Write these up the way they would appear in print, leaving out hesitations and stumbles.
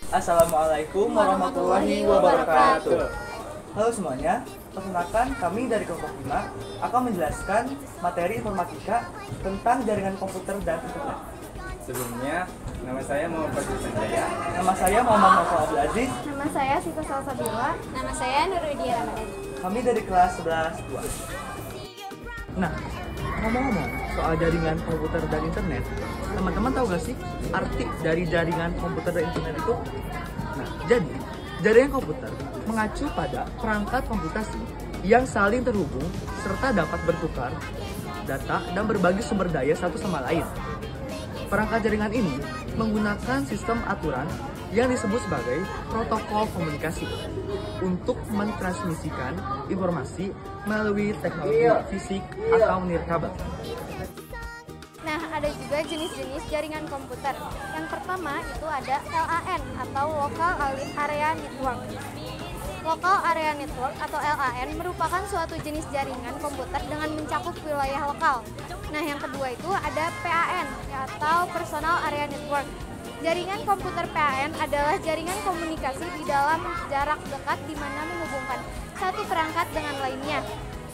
Assalamualaikum warahmatullahi wabarakatuh. Halo semuanya, perkenalkan kami dari kelompok 5 akan menjelaskan materi informatika tentang jaringan komputer dan internet. Sebelumnya, nama saya Muhammad Fadil Sanjaya. Nama saya Muhammad Novel Abdul Aziz. Nama saya Sita Salsabila. Nama saya Nurwidia Ramadan. Kami dari kelas 11-2. Nah, ngomong-ngomong soal jaringan komputer dan internet, teman-teman tahu gak sih arti dari jaringan komputer dan internet itu? Nah, jadi jaringan komputer mengacu pada perangkat komputasi yang saling terhubung serta dapat bertukar data dan berbagi sumber daya satu sama lain. Perangkat jaringan ini menggunakan sistem aturan yang disebut sebagai protokol komunikasi untuk mentransmisikan informasi melalui teknologi fisik atau nirkabel. Nah, ada juga jenis-jenis jaringan komputer. Yang pertama itu ada LAN atau Local Area Network. Local Area Network atau LAN merupakan suatu jenis jaringan komputer dengan mencakup wilayah lokal. Nah, yang kedua itu ada PAN atau Personal Area Network. Jaringan komputer PAN adalah jaringan komunikasi di dalam jarak dekat di mana menghubungkan satu perangkat dengan lainnya.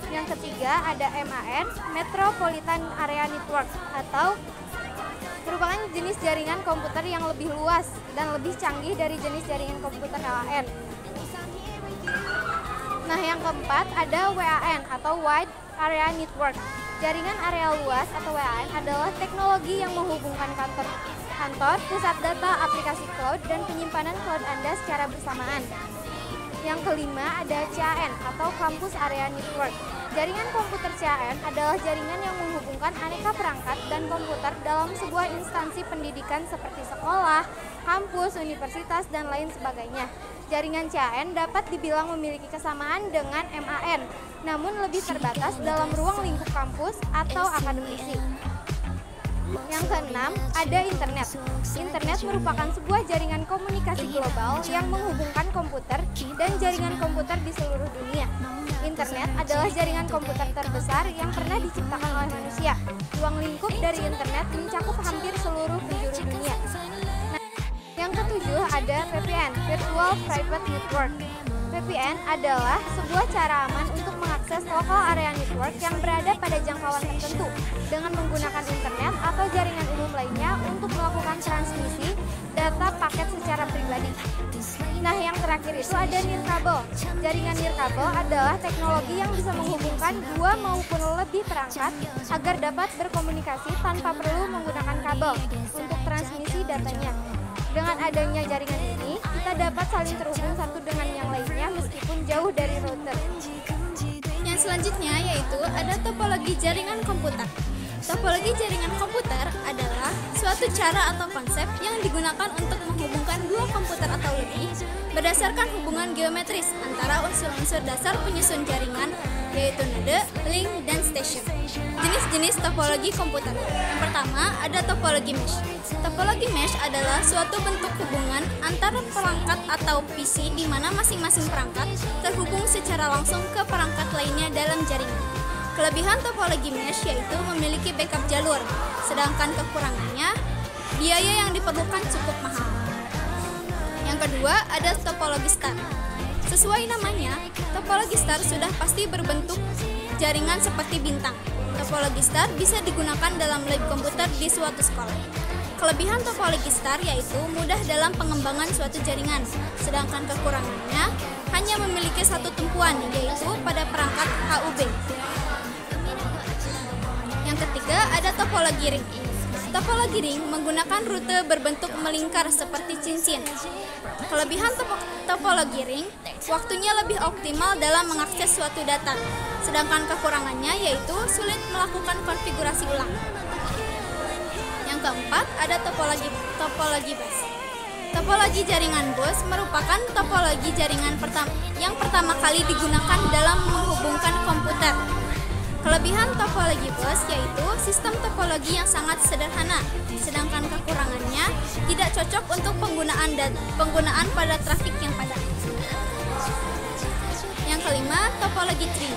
Yang ketiga ada MAN, Metropolitan Area Network, atau merupakan jenis jaringan komputer yang lebih luas dan lebih canggih dari jenis jaringan komputer LAN. Nah, yang keempat ada WAN atau Wide Area Network. Jaringan area luas atau WAN adalah teknologi yang menghubungkan kantor, pusat data, aplikasi cloud, dan penyimpanan cloud Anda secara bersamaan. Yang kelima ada CAN atau Campus Area Network. Jaringan komputer CAN adalah jaringan yang menghubungkan aneka perangkat dan komputer dalam sebuah instansi pendidikan seperti sekolah, kampus, universitas, dan lain sebagainya. Jaringan CAN dapat dibilang memiliki kesamaan dengan MAN, namun lebih terbatas dalam ruang lingkup kampus atau akademisi. Yang keenam, ada internet. Internet merupakan sebuah jaringan komunikasi global yang menghubungkan komputer dan jaringan komputer di seluruh dunia. Internet adalah jaringan komputer terbesar yang pernah diciptakan oleh manusia. Ruang lingkup dari internet mencakup hampir seluruh penjuru dunia. Nah, yang ketujuh ada VPN, Virtual Private Network. VPN adalah sebuah cara aman untuk mengakses local area network yang berada pada jangkauan tertentu dengan menggunakan internet atau jaringan umum lainnya untuk melakukan transmisi data paket secara pribadi. Nah, yang terakhir itu ada nirkabel. Jaringan nirkabel adalah teknologi yang bisa menghubungkan dua maupun lebih perangkat agar dapat berkomunikasi tanpa perlu menggunakan kabel untuk transmisi datanya. Dengan adanya jaringan ini, kita dapat saling terhubung satu dengan yang lainnya meskipun jauh dari router. Yang selanjutnya yaitu ada topologi jaringan komputer. Topologi jaringan komputer adalah suatu cara atau konsep yang digunakan untuk menghubungkan dua komputer atau lebih berdasarkan hubungan geometris antara unsur-unsur dasar penyusun jaringan, yaitu node, link, dan station. Jenis-jenis topologi komputer. Yang pertama ada topologi mesh. Topologi mesh adalah suatu bentuk hubungan antara perangkat atau PC di mana masing-masing perangkat terhubung secara langsung ke perangkat lainnya dalam jaringan. Kelebihan topologi mesh yaitu memiliki backup jalur, sedangkan kekurangannya biaya yang diperlukan cukup mahal. Yang kedua ada topologi star. Sesuai namanya, topologi star sudah pasti berbentuk jaringan seperti bintang. Topologi star bisa digunakan dalam lab komputer di suatu sekolah. Kelebihan topologi star yaitu mudah dalam pengembangan suatu jaringan, sedangkan kekurangannya hanya memiliki satu tumpuan, yaitu pada perangkat HUB. Yang ketiga ada topologi ring. Topologi ring menggunakan rute berbentuk melingkar seperti cincin. Kelebihan topologi ring, waktunya lebih optimal dalam mengakses suatu data, sedangkan kekurangannya yaitu sulit melakukan konfigurasi ulang. Yang keempat ada topologi bus. Topologi jaringan bus merupakan topologi jaringan yang pertama kali digunakan dalam menghubungkan komputer. Kelebihan topologi bus yaitu sistem topologi yang sangat sederhana, sedangkan kekurangannya tidak cocok untuk penggunaan pada trafik yang padat. Yang kelima, topologi tree.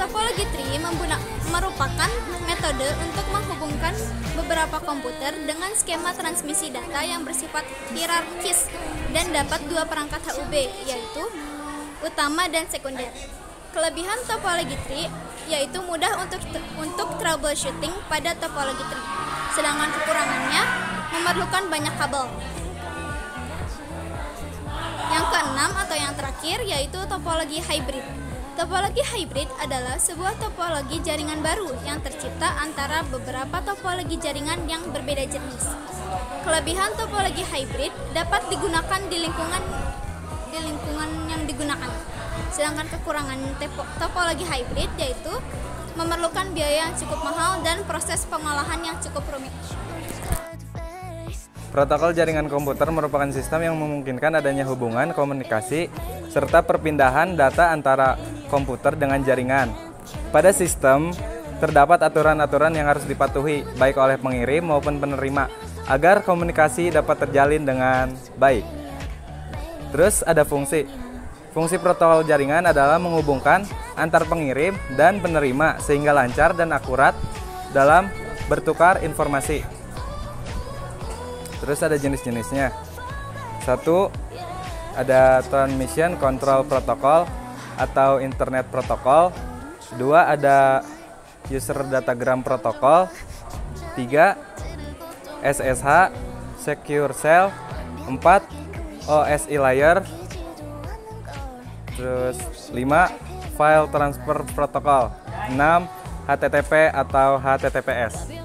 Topologi tree merupakan metode untuk menghubungkan beberapa komputer dengan skema transmisi data yang bersifat hierarkis dan dapat dua perangkat HUB, yaitu utama dan sekunder. Kelebihan topologi tree yaitu mudah untuk troubleshooting pada topologi tree, sedangkan kekurangannya memerlukan banyak kabel. Yang keenam atau yang terakhir yaitu topologi hybrid. Topologi hybrid adalah sebuah topologi jaringan baru yang tercipta antara beberapa topologi jaringan yang berbeda jenis. Kelebihan topologi hybrid dapat digunakan di lingkungan yang digunakan. Sedangkan kekurangan topologi hybrid yaitu memerlukan biaya yang cukup mahal dan proses pengolahan yang cukup rumit. Protokol jaringan komputer merupakan sistem yang memungkinkan adanya hubungan, komunikasi, serta perpindahan data antara komputer dengan jaringan. Pada sistem, terdapat aturan-aturan yang harus dipatuhi, baik oleh pengirim maupun penerima, agar komunikasi dapat terjalin dengan baik. Terus ada fungsi. Fungsi protokol jaringan adalah menghubungkan antar pengirim dan penerima sehingga lancar dan akurat dalam bertukar informasi. Terus ada jenis-jenisnya. 1. Ada Transmission Control Protocol atau Internet Protocol. 2. Ada User Datagram Protocol. 3. SSH Secure Shell. 4. OSI Layer. Terus 5. File Transfer Protocol. 6. HTTP atau HTTPS.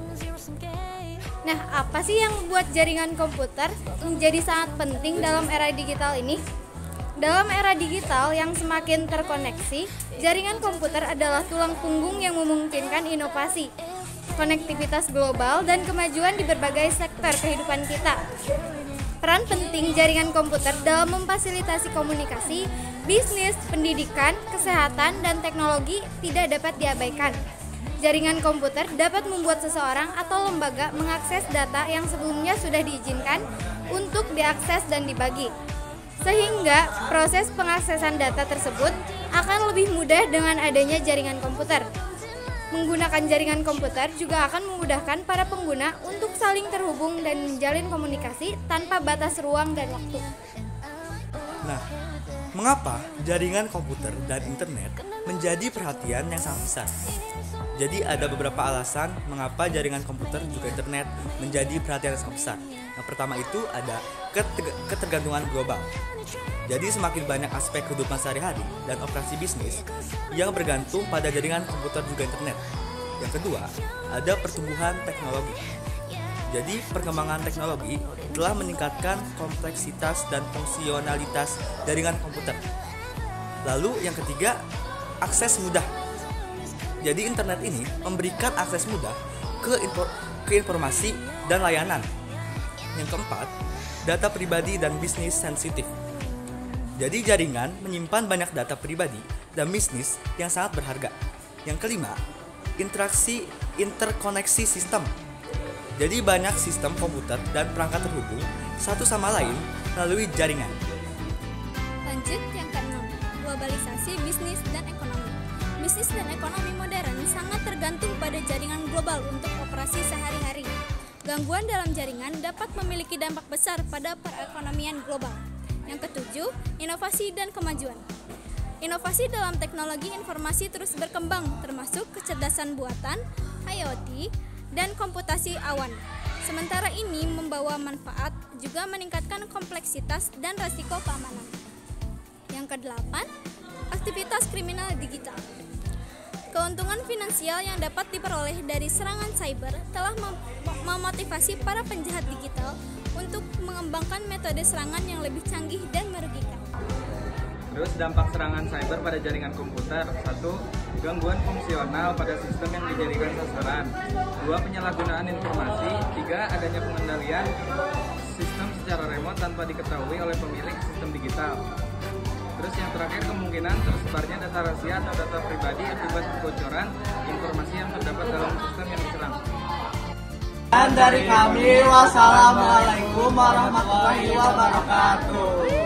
Nah, apa sih yang membuat jaringan komputer menjadi sangat penting dalam era digital ini? Dalam era digital yang semakin terkoneksi, jaringan komputer adalah tulang punggung yang memungkinkan inovasi, konektivitas global, dan kemajuan di berbagai sektor kehidupan kita. Peran penting jaringan komputer dalam memfasilitasi komunikasi, bisnis, pendidikan, kesehatan, dan teknologi tidak dapat diabaikan. Jaringan komputer dapat membuat seseorang atau lembaga mengakses data yang sebelumnya sudah diizinkan untuk diakses dan dibagi. Sehingga proses pengaksesan data tersebut akan lebih mudah dengan adanya jaringan komputer. Menggunakan jaringan komputer juga akan memudahkan para pengguna untuk saling terhubung dan menjalin komunikasi tanpa batas ruang dan waktu. Nah, mengapa jaringan komputer dan internet menjadi perhatian yang sangat besar? Jadi ada beberapa alasan mengapa jaringan komputer juga internet menjadi perhatian yang sangat besar. Yang pertama itu ada ketergantungan global. Jadi semakin banyak aspek kehidupan sehari-hari dan operasi bisnis yang bergantung pada jaringan komputer juga internet. Yang kedua, ada pertumbuhan teknologi. Jadi perkembangan teknologi telah meningkatkan kompleksitas dan fungsionalitas jaringan komputer. Lalu yang ketiga, akses mudah. Jadi internet ini memberikan akses mudah ke informasi dan layanan. Yang keempat, data pribadi dan bisnis sensitif. Jadi jaringan menyimpan banyak data pribadi dan bisnis yang sangat berharga. Yang kelima, interkoneksi sistem. Jadi banyak sistem komputer dan perangkat terhubung satu sama lain melalui jaringan. Lanjut yang keenam, globalisasi bisnis dan ekonomi. Bisnis dan ekonomi modern sangat tergantung pada jaringan global untuk operasi sehari-hari. Gangguan dalam jaringan dapat memiliki dampak besar pada perekonomian global. Yang ketujuh, inovasi dan kemajuan. Inovasi dalam teknologi informasi terus berkembang, termasuk kecerdasan buatan, IoT, dan komputasi awan. Sementara ini membawa manfaat, juga meningkatkan kompleksitas dan risiko keamanan. Yang kedelapan, aktivitas kriminal digital. Keuntungan finansial yang dapat diperoleh dari serangan cyber telah memotivasi para penjahat digital untuk mengembangkan metode serangan yang lebih canggih dan merugikan. Terus dampak serangan cyber pada jaringan komputer. 1. Gangguan fungsional pada sistem yang dijadikan sasaran. 2. Penyalahgunaan informasi. 3. Adanya pengendalian sistem secara remote tanpa diketahui oleh pemilik sistem digital. Terus yang terakhir, kemungkinan tersebarnya data rahasia atau data pribadi akibat kebocoran informasi yang terdapat dalam sistem yang diserang. Dan dari kami, wassalamualaikum warahmatullahi wabarakatuh.